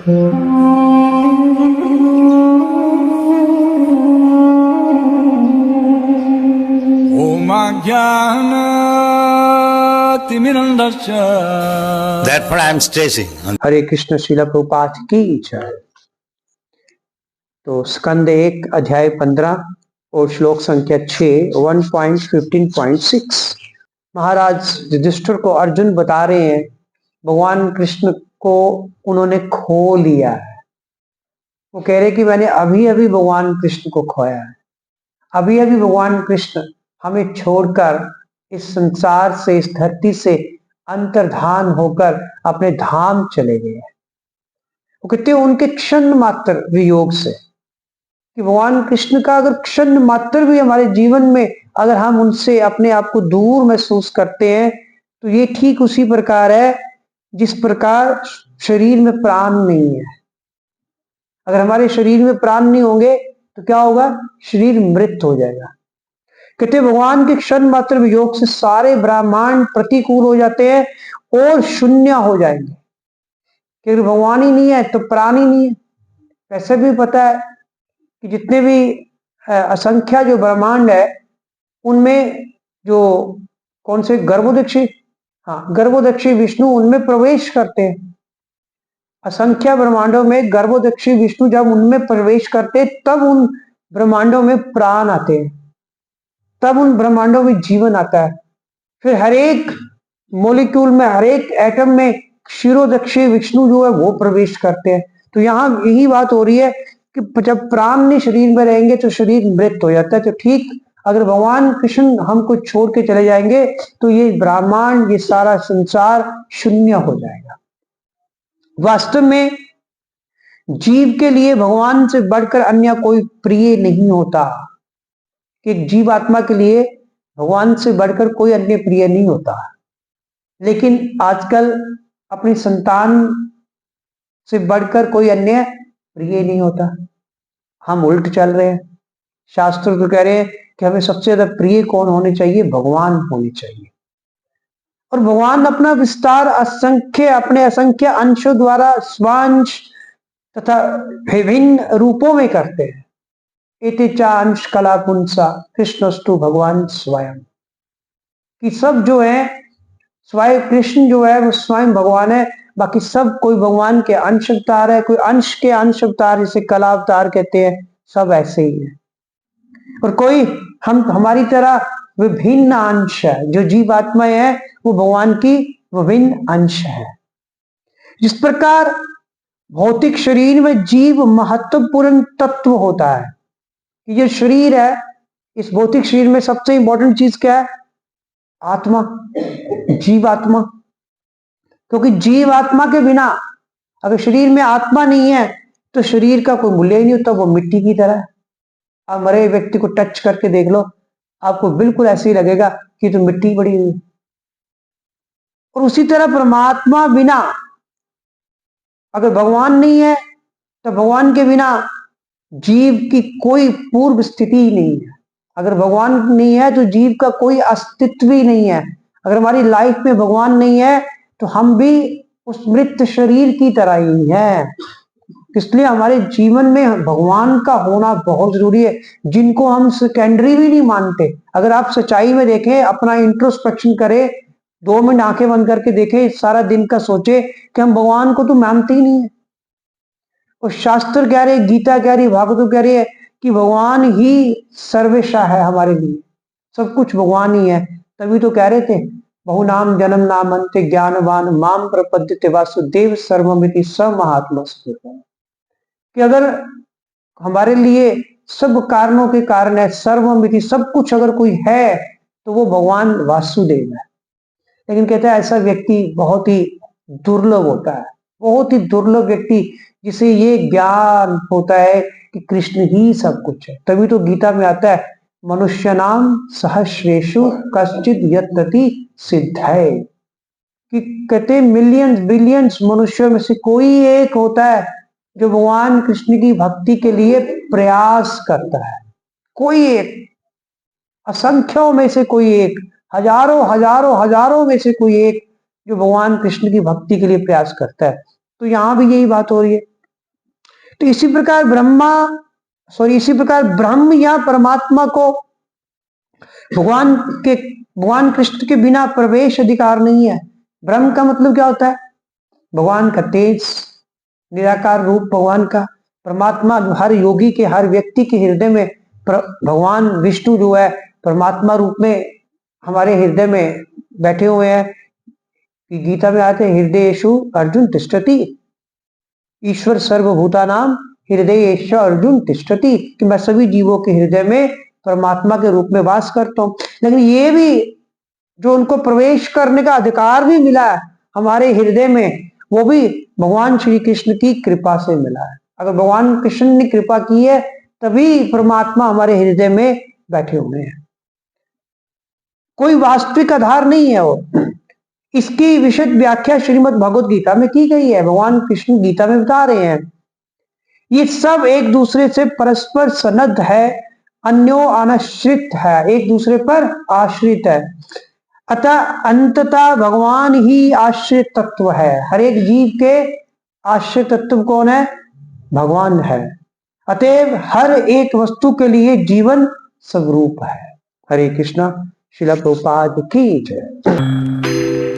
Therefore, I am stressing. हरे कृष्ण श्रील प्रभुपाद की जय। तो स्कंद 1 अध्याय 15 और श्लोक संख्या 6 1.15.6 महाराज युधिष्ठिर को अर्जुन बता रहे हैं भगवान कृष्ण को उन्होंने खो लिया है। वो कह रहे कि मैंने अभी अभी भगवान कृष्ण को खोया है, अभी अभी भगवान कृष्ण हमें छोड़कर इस संसार से, इस धरती से अंतर्धान होकर अपने धाम चले गए। वो कहते हैं उनके क्षण मात्र वियोग से, कि भगवान कृष्ण का अगर क्षण मात्र भी हमारे जीवन में अगर हम उनसे अपने आप को दूर महसूस करते हैं तो ये ठीक उसी प्रकार है जिस प्रकार शरीर में प्राण नहीं है। अगर हमारे शरीर में प्राण नहीं होंगे तो क्या होगा? शरीर मृत हो जाएगा। कहते भगवान के क्षण मात्र वियोग से सारे ब्रह्मांड प्रतिकूल हो जाते हैं और शून्य हो जाएंगे, क्योंकि भगवान ही नहीं है तो प्राण ही नहीं है। वैसे भी पता है कि जितने भी असंख्या जो ब्रह्मांड है उनमें जो कौन से गर्भोदक्षी, गर्भोदक्षी विष्णु उनमें प्रवेश करते हैं। असंख्य ब्रह्मांडों में गर्भोदक्षी विष्णु जब उनमें प्रवेश करते तब उन ब्रह्मांडों में प्राण आते हैं, तब उन ब्रह्मांडों में जीवन आता है। फिर हर एक मॉलिक्यूल में, हर एक एटम में क्षीरोदक्षी विष्णु जो है वो प्रवेश करते हैं। तो यहाँ यही बात हो रही है कि जब प्राण नहीं शरीर में रहेंगे तो शरीर मृत हो जाता है। तो ठीक अगर भगवान कृष्ण हमको छोड़ के चले जाएंगे तो ये ब्रह्मांड, ये सारा संसार शून्य हो जाएगा। वास्तव में जीव के लिए भगवान से बढ़कर अन्य कोई प्रिय नहीं होता, कि एक जीव आत्मा के लिए भगवान से बढ़कर कोई अन्य प्रिय नहीं होता। लेकिन आजकल अपनी संतान से बढ़कर कोई अन्य प्रिय नहीं होता। हम उल्ट चल रहे हैं। शास्त्र तो कह रहे हैं कि हमें सबसे ज्यादा प्रिय कौन होने चाहिए? भगवान होने चाहिए। और भगवान अपना विस्तार अपने असंख्य अंशों द्वारा स्वांश तथा विभिन्न रूपों में करते हैं। इति चा अंश कला पुंसा कृष्णस्तु भगवान स्वयं, कि सब जो है स्वयं कृष्ण जो है वो स्वयं भगवान है। बाकी सब कोई भगवान के अंश अवतार है, कोई अंश के अंश अवतार, जिसे कला अवतार कहते हैं, सब ऐसे ही है। और कोई हमारी तरह विभिन्न अंश है। जो जीव आत्माएं है वो भगवान की विभिन्न अंश है। जिस प्रकार भौतिक शरीर में जीव महत्वपूर्ण तत्व होता है, ये शरीर है, इस भौतिक शरीर में सबसे इंपॉर्टेंट चीज क्या है? आत्मा, जीवात्मा। क्योंकि जीवात्मा के बिना अगर शरीर में आत्मा नहीं है तो शरीर का कोई मूल्य ही नहीं होता, वो मिट्टी की तरह है। आप मरे व्यक्ति को टच करके देख लो, आपको बिल्कुल ऐसे ही लगेगा कि तो मिट्टी पड़ी हुई। और उसी तरह परमात्मा बिना अगर भगवान नहीं है तो भगवान के बिना जीव की कोई पूर्व स्थिति ही नहीं है। अगर भगवान नहीं है तो जीव का कोई अस्तित्व ही नहीं है। अगर हमारी लाइफ में भगवान नहीं है तो हम भी उस मृत शरीर की तरह ही है। इसलिए हमारे जीवन में भगवान का होना बहुत जरूरी है, जिनको हम सेकेंडरी भी नहीं मानते। अगर आप सच्चाई में देखें, अपना इंट्रोस्पेक्शन करें, 2 मिनट आंखें बंद करके देखें, सारा दिन का सोचे कि हम भगवान को तो मानते ही नहीं है। और शास्त्र कह रहे, गीता कह रही, भागवत कह रही है कि भगवान ही सर्वेशा है हमारे लिए, सब कुछ भगवान ही है। तभी तो कह रहे थे बहुनाम जन्म नाम अंत्य ज्ञानवान माम प्रपद्यते वासुदेव सर्वमिति स महात्मा सुखम, कि अगर हमारे लिए सब कारणों के कारण है, सर्वमिति सब कुछ अगर कोई है तो वो भगवान वासुदेव है। लेकिन कहता है ऐसा व्यक्ति बहुत ही दुर्लभ होता है, बहुत ही दुर्लभ व्यक्ति जिसे ये ज्ञान होता है कि कृष्ण ही सब कुछ है। तभी तो गीता में आता है मनुष्य नाम सहस्रेषु कश्चित यत्तति सिद्धाय, कि कहते मिलियंस बिलियंस मनुष्यों में से कोई एक होता है जो भगवान कृष्ण की भक्ति के लिए प्रयास करता है। कोई एक, असंख्यों में से कोई एक, हजारों हजारों हजारों में से कोई एक जो भगवान कृष्ण की भक्ति के लिए प्रयास करता है। तो यहां भी यही बात हो रही है तो इसी प्रकार ब्रह्म या परमात्मा को भगवान कृष्ण के बिना प्रवेश अधिकार नहीं है। ब्रह्म का मतलब क्या होता है? भगवान का तेज, निराकार रूप भगवान का। परमात्मा हर योगी के, हर व्यक्ति के हृदय में भगवान विष्णु जो है परमात्मा रूप में हमारे हृदय में बैठे हुए हैं। कि गीता में आते हैं हृदयेषु अर्जुन तिष्ठति, ईश्वर सर्वभूतानां हृदयेष अर्जुन तिष्ठति, कि मैं सभी जीवों के हृदय में परमात्मा के रूप में वास करता हूं। लेकिन ये भी जो उनको प्रवेश करने का अधिकार भी मिला है हमारे हृदय में, वो भी भगवान श्री कृष्ण की कृपा से मिला है। अगर भगवान कृष्ण ने कृपा की है तभी परमात्मा हमारे हृदय में बैठे हुए हैं, कोई वास्तविक आधार नहीं है वो। इसकी विशद व्याख्या श्रीमद् भगवद गीता में की गई है। भगवान कृष्ण गीता में बता रहे हैं ये सब एक दूसरे से परस्पर सनद्ध है, अन्यो अनाश्रित है, एक दूसरे पर आश्रित है। अतः अंततः भगवान ही आश्रित तत्व है। हर एक जीव के आश्रित तत्व कौन है? भगवान है। अतएव हर एक वस्तु के लिए जीवन स्वरूप है। हरे कृष्णा। श्रील प्रभुपाद की जय।